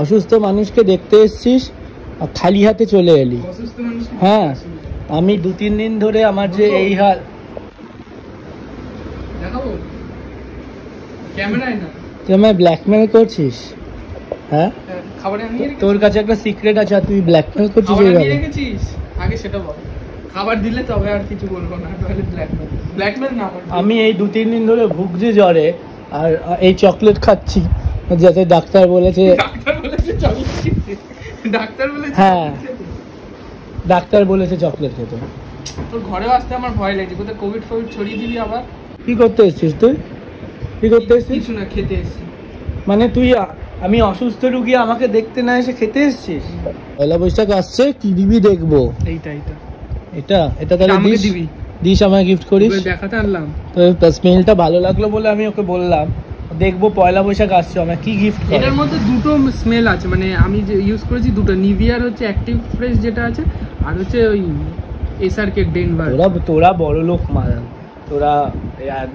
অসুস্থ মানুষকে দেখতে এসছিস আর খালি হাতে চলে এলি। হ্যাঁ, আমি 2-3 দিন ধরে আমার যে এই হাল। তুই আমায় ব্ল্যাকমেল করছিস? হ্যাঁ, তোর কাছে একটা সিক্রেট আছে আর তুই ব্ল্যাকমেল করছিস? আগে সেটা বল। খাবার দিলে তবে আর কিছু বলবো না, তাহলে ব্ল্যাকমেল না। আমি এই 2-3 দিন ধরে ভুগছি জ্বরে আর এই চকলেট খাচ্ছি যাতে ডাক্তার বলেছে। হ্যাঁ, ডাক্তার বলেছে চকলেট খেতে। তোর ঘরে আসতে আমার ভয় লাগছে, কোথায় কোভিড ফোভিড ছড়িয়ে দিবি আবার। কি করতে এসছিস তুই? কি করতে এসছিস? কিছু না, খেতে এসছি। মানে তুই আমি অসুস্থ রুগী আমাকে দেখতে না এসে খেতে এসছিস? পয়লা বৈশাখ আসছে, কি দিবি দেখবো। এটা তাহলে দিবি? দিস আমায় গিফট করিস? দেখাতে আনলাম তো স্মেলটা ভালো লাগলো বলে আমি ওকে বললাম দেখবো পয়লা বৈশাখ আসছে আমি কি গিফট করি। এটার মধ্যে দুটো স্মেল আছে, মানে আমি যে ইউজ করেছি দুটো, নিভিয়ার হচ্ছে অ্যাক্টিভ ফ্রেশ যেটা আছে, আর হচ্ছে ওই এসআরকে ডেনভার। তোরা বড় লোক মারা, তোরা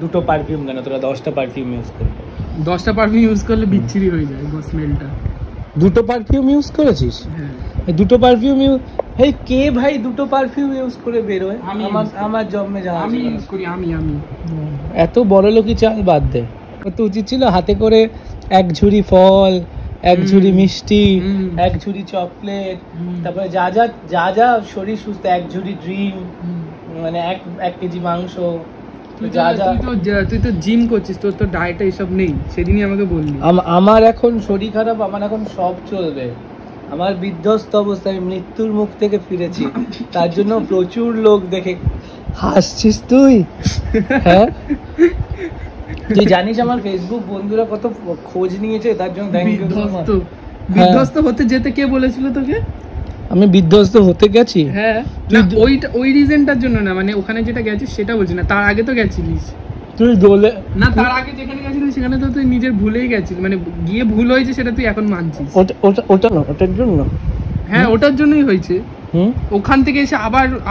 দুটো পারফিউম কেন, তোরা 10টা পারফিউম ইউজ করবি। 10টা পারফিউম ইউজ করলে বিচ্ছিরি হয়ে যায় স্মেলটা। দুটো পারফিউম ইউজ করেছিস? হ্যাঁ, দুটো পারফিউম ইউজ। এই কে ভাই দুটো পারফিউম ইউজ করে বেরোয়? আমার জন্মে যাওয়া আমি ইউজ করি। আমি এত বড় লোকই চাল বাদ দে। তো উচিত ছিল হাতে করে 1 ঝুড়ি ফল, 1 ঝুড়ি মিষ্টি, 1 ঝুড়ি চকলেট, তারপরে যা যা শরীর সুস্থ, 1 ঝুড়ি ড্রিম, মানে 1 কেজি মাংস। তুই তো জিম করছিস, তোর তো ডায়েটে এসব নেই, সেদিনই আমাকে বললি। আমার এখন শরীর খারাপ, আমার এখন সব চলবে। আমার বিধ্বস্ত অবস্থায় মৃত্যুর মুখ থেকে ফিরেছি, তার জন্য প্রচুর লোক দেখে হাসছিস তুই। হ্যাঁ, তুই জানিস আমার ফেসবুক বন্ধুরা কত খোঁজ নিয়েছে তার জন্য। বিধ্বস্ত হতে যেতে কে বলেছিল তোকে? আমি বিধ্বস্ত হতে গেছি? হ্যাঁ, ওই রিজনটার জন্য না, মানে ওখানে যেটা গেছিস সেটা বলছি না, তার আগে তো গেছিলিস তুই দোলে না। তার আগে যেখানে গেছিলিস সেখানে তো তুই নিজের ভুলেই গেছিস, মানে গিয়ে ভুল হয়েছে সেটা তুই এখন মানছিস। ওটার জন্য? হ্যাঁ, ওটার জন্যই হয়েছে। ওখান থেকে এসে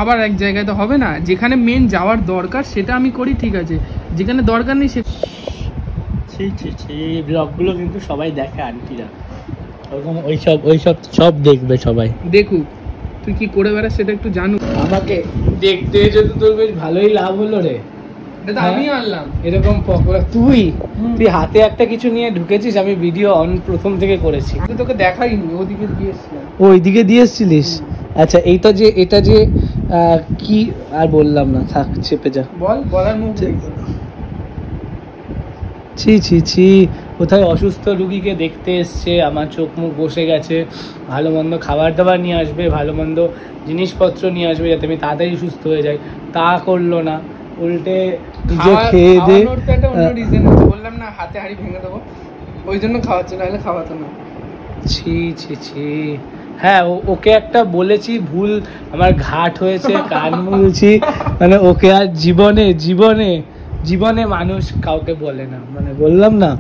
আবার এক জায়গায় তো হবে না। যেখানে মেন যাওয়ার দরকার সেটা আমি করি, ঠিক আছে, যেখানে দরকার নেই সে ব্লগগুলো কিন্তু সবাই দেখে, আন্টিরা ওরকম ওইসব সব দেখবে, সবাই দেখুক তুই কি করে বেড়াস সেটা একটু জানুক। আমাকে দেখতে যদি তোর বেশ ভালোই লাভ হলো রে। আমি আনলাম এরকম পকোড়া, তুই হাতে একটা কিছু নিয়ে ঢুকেছিস। আমি ভিডিও প্রথম থেকে করেছি, আমি তোকে দেখাইনি, ওদিকে দিয়ে এসছিলাম। ওইদিকে দিয়ে এসছিলিস? আচ্ছা, এটা যে কি আর বললাম না, থাক, চেপে যা। বলার মুখ ছি, কোথায় অসুস্থ রুগীকে দেখতে এসছে, আমার চোখ মুখ বসে গেছে। ভালো মন্দ খাবার দাবার নিয়ে আসবে, ভালো মন্দ জিনিসপত্র নিয়ে আসবে যাতে আমি তাড়াতাড়ি সুস্থ হয়ে যাই, তা করলো না, উল্টে নিজে খেয়ে দে। বললাম না হাতে হাড়ি ভেঙে দেবো, ওই জন্য খাওয়াচ্ছে, নাহলে খাওয়াতো না। ছি। হ্যাঁ, ওকে একটা বলেছি ভুল, আমার ঘাট হয়েছে, কান মুলছি, মানে ওকে আর জীবনে মানুষ কাউকে বলে না, মানে বললাম না,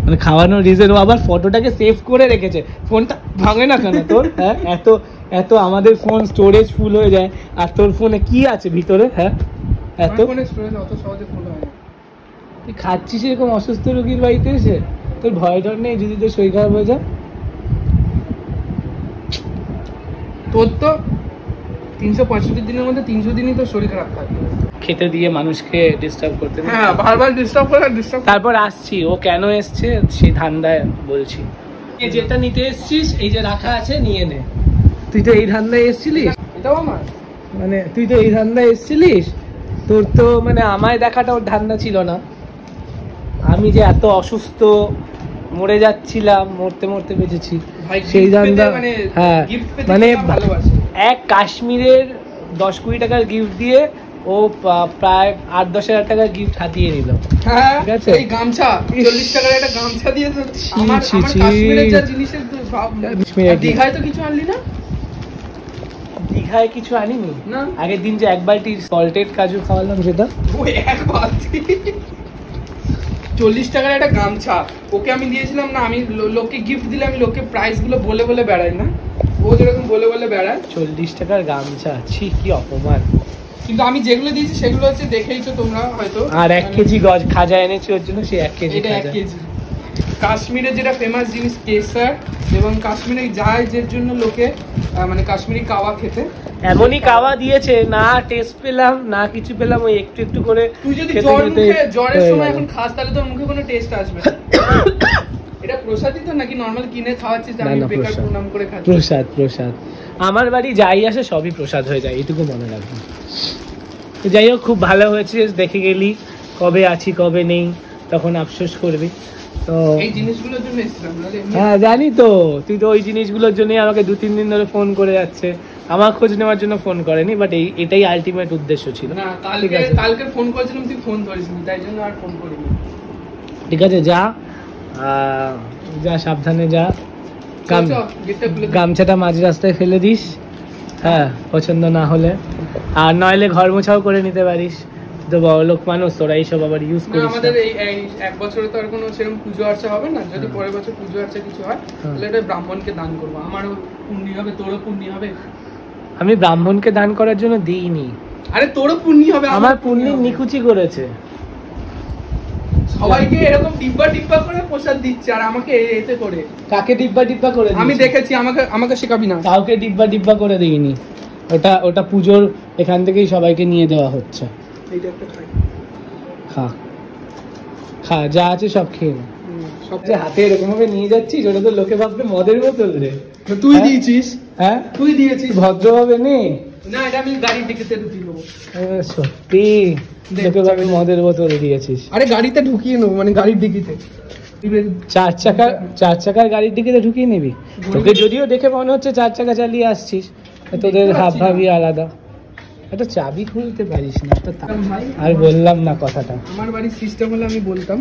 মানে খাওয়ানোর রিজন। ও আবার ফটোটাকে সেভ করে রেখেছে, ফোনটা ভাঙে না কেন তোর? হ্যাঁ, এত আমাদের ফোন স্টোরেজ ফুল হয়ে যায়, আর তোর ফোনে কি আছে ভিতরে? হ্যাঁ, এত অত সহজে ফুল হয় না। তুই খাচ্ছিস এরকম অসুস্থ রোগীর বাড়িতে এসে? তোর ভয় ডর নেই যদি তোর শরীর খারাপ হয়ে যায়? তোর তো 365 দিনের মধ্যে 300 দিনই তো শরীর খারাপ থাকে। খেতে দিয়ে মানুষকে ডিস্টার্ব করতে, হ্যাঁ, বারবার ডিস্টার্ব করে। তারপর আসছি, ও কেন এসছে সেই ধান্দায় বলছি। যেটা নিতে এসছিস এই যে রাখা আছে, নিয়ে নে। তুই তো এই ধান্দায় এসছিলিস, এটাও আমার, মানে তুই তো এই ধান্দায় এসছিলিস, তোর তো মানে আমায় দেখাটা ওর ধান্দা ছিল না। আমি যে এত অসুস্থ, মরে যাচ্ছিলাম, মরতে বেঁচেছি, সেই ধান্দা। হ্যাঁ, মানে এক কাশ্মীরের 10-20 টাকার গিফট দিয়ে ও প্রায় 8-10 হাজার টাকার গিফট হাতিয়ে নিল। ঠিক আছে, এই গামছা 40 টাকার একটা গামছা দিয়ে তো আমার কাশ্মীরের যা জিনিসের দীঘায় তো কিছু আনলি না? দীঘায় কিছু আনিনি না। আগের দিন যে 1 বালতি সল্টেড কাজু খাওয়ালাম, সেটা ওই 1 বালতি 40 টাকার একটা গামছা ওকে আমি দিয়েছিলাম না। আমি লোককে গিফট দিলে আমি লোককে প্রাইস গুলো বলে বেড়াই না, ও যেরকম বলে বেড়ায়। 40 টাকার গামছা, ছি, কি অপমান। কিন্তু আমি যেগুলো দিয়েছি সেগুলো হচ্ছে দেখেইছো তোমরা হয়তো। আর 1 কেজি খাজা এনেছি ওর জন্য, সে 1 কেজি। এটা 1 কেজি। কাশ্মীরে যেটা ফেমাস জিনিস কেসার, এবং কাশ্মীরে জাহাজের জন্য লোকে মানে কাশ্মীরি কাওয়া খেতে, এমনই কাওয়া দিয়েছে, না টেস্ট পেলাম না কিছু পেলাম, ওই একটু একটু করে। তুই যদি জ্বরের সময় এখন খাস তাহলে তোর মুখে কোনো টেস্ট আসবে না। এটা প্রসাদই তো নাকি নরমাল কিনে খাওয়াচ্ছিস? আমি বেকার প্রণাম করে খাচ্ছি। প্রসাদ প্রসাদ, আমার বাড়ি যাই আসে সবই প্রসাদ হয়ে যায়, এটুকু মনে রাখবি। তো যাই হোক, খুব ভালো হয়েছে, দেখে গেলি। কবে আছি কবে নেই তখন আফসোস করবি। তো এই জিনিসগুলোর জন্য এসেছিলাম। হ্যাঁ জানি তো, তুই তো ওই জিনিসগুলোর জন্যই আমাকে 2-3 দিন ধরে ফোন করে যাচ্ছে। আমার খোঁজ নেওয়ার জন্য ফোন করেনি, বাট এটাই আলটিমেট উদ্দেশ্য ছিল। না, কালকে ফোন করেছিলাম, তুই ফোন করিসনি, তাই জন্য আর ফোন করিনি। ঠিক আছে, যা যা, সাবধানে যা। গামছাটা মাঝ রাস্তায় ফেলে দিস, হ্যাঁ পছন্দ না হলে, আর নইলে ঘর মোছাও করে নিতে পারিস। তো বড়লোক মানুষ, তোরা এইসব আবার ইউজ করিস। আমাদের এই এক বছরে তো আর কোনো সেরকম পুজো আর্চা হবে না। যদি পরের বছর পুজো আর্চা কিছু হয় তাহলে এটা ব্রাহ্মণকে দান করবো। আমারও পুণ্যি হবে, তোরও পুণ্যি হবে। আমি ব্রাহ্মণকে দান করার জন্য দিইনি। আরে তোরও পুণ্যি হবে, আমার পুণ্যি নিকুচি করেছে। সবাইকে এরকম ডিব্বা ডিব্বা করে প্রসাদ দিচ্ছে, আর আমাকে এতে করে। কাকে ডিব্বা ডিব্বা করে? আমি দেখেছি, আমাকে শেখাবি না। কাউকে ডিব্বা ডিব্বা করে দিইনি। ওটা পুজোর এখান থেকেই সবাইকে নিয়ে দেওয়া হচ্ছে। এইটা একটা খাই, খা যা আছে সব খেয়ে নে। সব যে হাতে এরকম ভাবে নিয়ে যাচ্ছিস, ওটা তো লোকে ভাববে মদের বোতল রে। তুই দিয়েছিস? হ্যাঁ তুই দিয়েছিস। ভদ্রভাবে নে না, এটা আমি গাড়ির ডিকিতে ঢুকিয়ে নেবো। সত্যি লোকে ভাবে মদের বোতল দিয়েছিস। আরে গাড়িতে ঢুকিয়ে নেবো, মানে গাড়ির ডিকিতে। 4 চাকার গাড়ির ডিকিতে ঢুকিয়ে নিবি? তোকে যদিও দেখে মনে হচ্ছে 4 চাকা চালিয়ে আসছিস, তোদের হাবভাবই আলাদা। একটা চাবি খুলতে পারিস না? আর বললাম না কথাটা। আমার বাড়ির সিস্টেম হলে আমি বলতাম।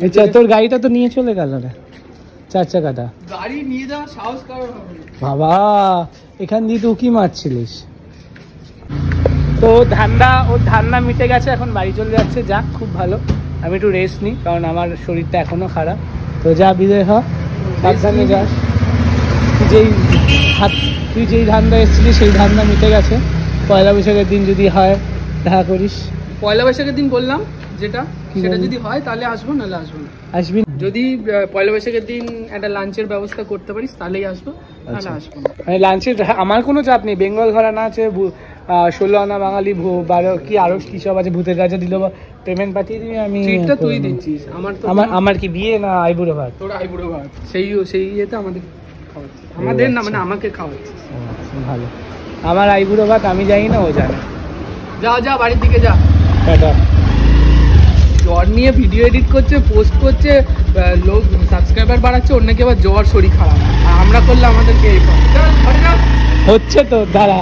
আচ্ছা, তোর গাড়িটা তো নিয়ে চলে গেল রে, 4 চাকাটা। গাড়ি নিয়ে যাওয়া সাহস কারোর হবে না। বাবা, এখান দিয়ে তুই কি মারছিলিস? তো ওর ধান্দা মিটে গেছে, এখন বাড়ি চলে যাচ্ছে। যাক, খুব ভালো। আমি একটু রেস্ট নিই, কারণ আমার শরীরটা এখনো খারাপ। তো যা, বিদায় হ, সাবধানে যাস। তুই যেই ধান্দা এসেছিলি সেই ধান্দা মিটে গেছে। পয়লা বৈশাখের দিন যদি হয় দেখা করিস। পয়লা বৈশাখের দিন বললাম যেটা, সেটা যদি হয় তাহলে আসবো, নাহলে আসবো না। আসবি? যদি পয়লা বৈশাখের দিন একটা লাঞ্চের ব্যবস্থা করতে পারিস তাহলেই আসবো, নাহলে আসবো না। লাঞ্চের আমার কোনো চাপ নেই। বেঙ্গল ঘরানা আছে, 16 আনা বাঙালি, 12 কি আরো কি সব আছে, ভূতের কাছে দিল, পেমেন্ট পাঠিয়ে দিবি। আমি ট্রিটটা তুই দিচ্ছিস। আমার কি বিয়ে না আইবুড়ো ভাত? তোর আইবুড়ো ভাত সেই ইয়েতে আমাদের খাওয়াচ্ছিস। আমাদের না, মানে আমাকে খাওয়াচ্ছিস। ভালো। আমার আইবুড়ো ভাত আমি জানি না, ও জানে। যা বাড়ির দিকে যা। টাটা। জ্বর নিয়ে ভিডিও এডিট করছে, পোস্ট করছে, লোক সাবস্ক্রাইবার বাড়াচ্ছে, অন্য কেউ আবার জ্বর, শরীর খারাপ, আর আমরা করলে আমাদেরকে এই হচ্ছে তো। দাঁড়া।